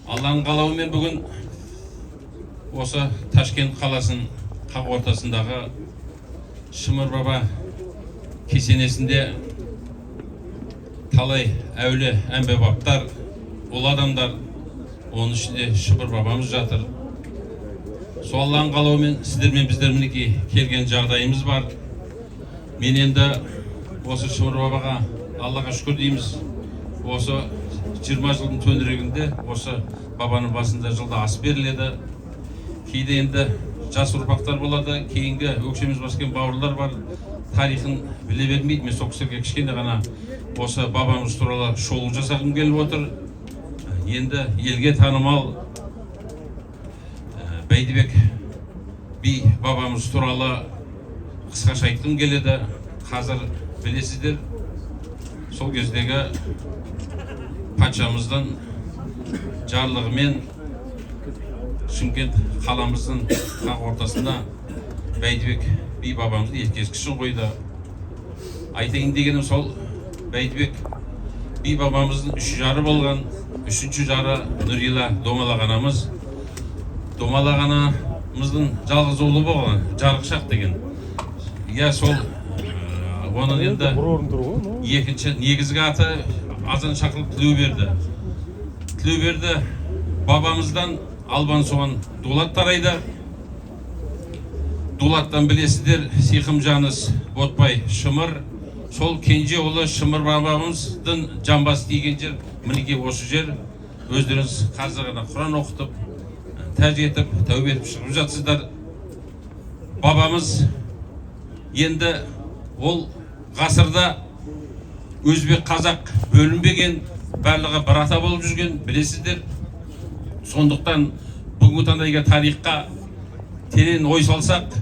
Алланың қалауымен бүгін осы Ташкент қаласының қақ ортасындағы Шымыр баба кесенесінде талай әулие әмбебаптар, ұлы адамдар, оның ішінде Шымыр бабамыз жатыр. Сол Алланың қалауымен сіздермен біздер мінекей келген жағдайымыз бар. Мен енді осы Шымыр бабаға Аллаға шүкір дейміз. Осы 20 жылдың төңірегінде осы бабаның басында жылда ас беріледі. Кейде енді жас ұрпақтар болады, кейінгі өкшеміз басқан бауырлар бар, тарихын біле бермейді. Мен сол кісілерге кішкене ғана осы бабамыз туралы шолу жасағым келіп отыр. Енді елге танымал Бәйдібек би бабамыз туралы қысқаша айтқым келеді. Қазір білесіздер, сол кездегі патшамыздың жарлығымен Шымкент қаламыздың қақ ортасына Бәйдібек би бабамыздың ескерткішін қойды. Айтайын дегенім сол Бәйдібек би бабамыздың 3 жары болған. 3-ші жары Нұрила Домалақ анамыз. Домалақ анамыздың жалғыз ұлы болған, Жарықшақ деген. Иә, сол оның енді екінші негізгі аты Азан Шақырып Тілеуберді. Тілеуберді бабамыздан Албан соған Дулат тарайды. Дулаттан білесіздер, Сиқым Жаныс Ботбай Шымыр. Сол кенже ұлы Шымыр бабамыздың жамбасы тиген жер мінекей осы жер. Өздеріңіз қазір ғана Құран оқытып, тәжі етіп, тәубе етіп шығып жатсыздар. Бабамыз енді ол ғасырда өзбек қазақ бөлінбеген, барлығы бір ата болып жүрген, білесіздер. Сондықтан бүгінгі таңдайға тарихқа терең ой салсақ,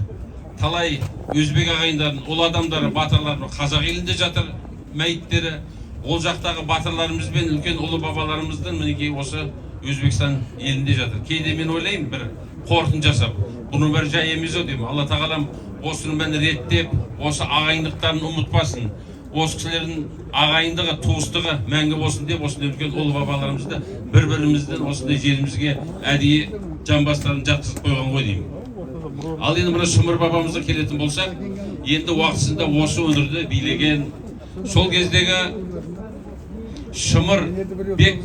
талай өзбек ағайындардың, ұлы адамдары, батырлар қазақ елінде жатыр, мәйіттері. Ол жақтағы батырларымызбен үлкен ұлы бабаларымыздың мінекей осы Өзбекстан елінде жатыр. Кейде мен ойлаймын, бір қорытын жасап, бұның бәрі жай емес деймін. Алла тағалам осының бәрін реттеп, осы ағайындықтарын ұмытпасын. Осы кісілердің ағайындығы, туыстығы мәңгі болсын деп, осындай үлкен ұлы бабаларымызды бір-біріміздің осындай жерімізге әдейі жамбастарын жатқызып қойған ғой деймін. Ал енді мына Шымыр бабамызға келетін болсақ, енді уақытысында осы өңірді билеген, сол кездегі Шымыр Бек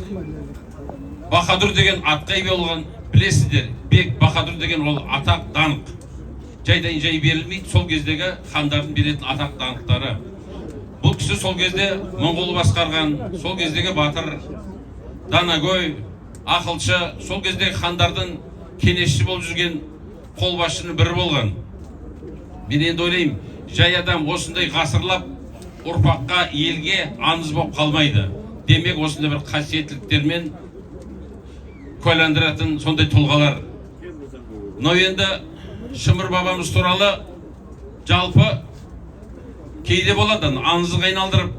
Бахадүр деген атқа ие болған, білесіздер. Бек Бахадүр деген ол атақ даңқ. Жайдан жай берілмейді, сол кездегі хандардың беретін атақ даңқтары. Бұл кісі сол кезде Моңғол басқарған, сол кездегі батыр, данагөй, ақылшы, сол кездегі хандардың кеңесші болып жүрген қолбасшының бірі болған. Мен енді ойлаймын, жай адам осындай ғасырлап ұрпаққа, елге аңыз болып қалмайды. Демек, осындай бір қасиеттіліктермен куәландыратын сондай тұлғалар. Но енді Шымыр бабамыз туралы жалпы кейде болады, аңызға айналдырып,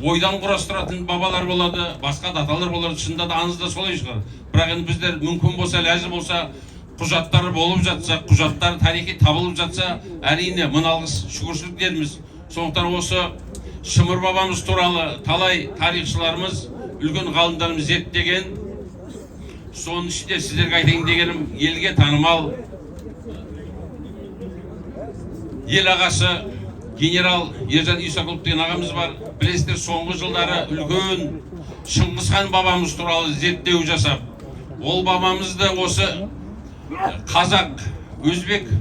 ойдан құрастыратын бабалар болады, басқа даталар болады. Шынында да аңызда солай шығар. Бірақ енді біздер мүмкін болса, ләзім болса, құжаттары болып жатса, құжаттар тарихи табылып жатса, әрине мұналғыс шүкіршілік дерміз. Сондықтан осы Шымыр бабамыз туралы талай тарихшыларымыз, үлкен ғалымдарымыз зерттеген. Соның ішінде сіздерге айтайын дегенім, елге танымал ел ағасы генерал Ержан Исақұлов деген ағамыз бар. Білесіздер, соңғы жылдары үлкен Шыңғысхан бабамыз туралы зерттеу жасап, ол бабамызды осы қазақ, өзбек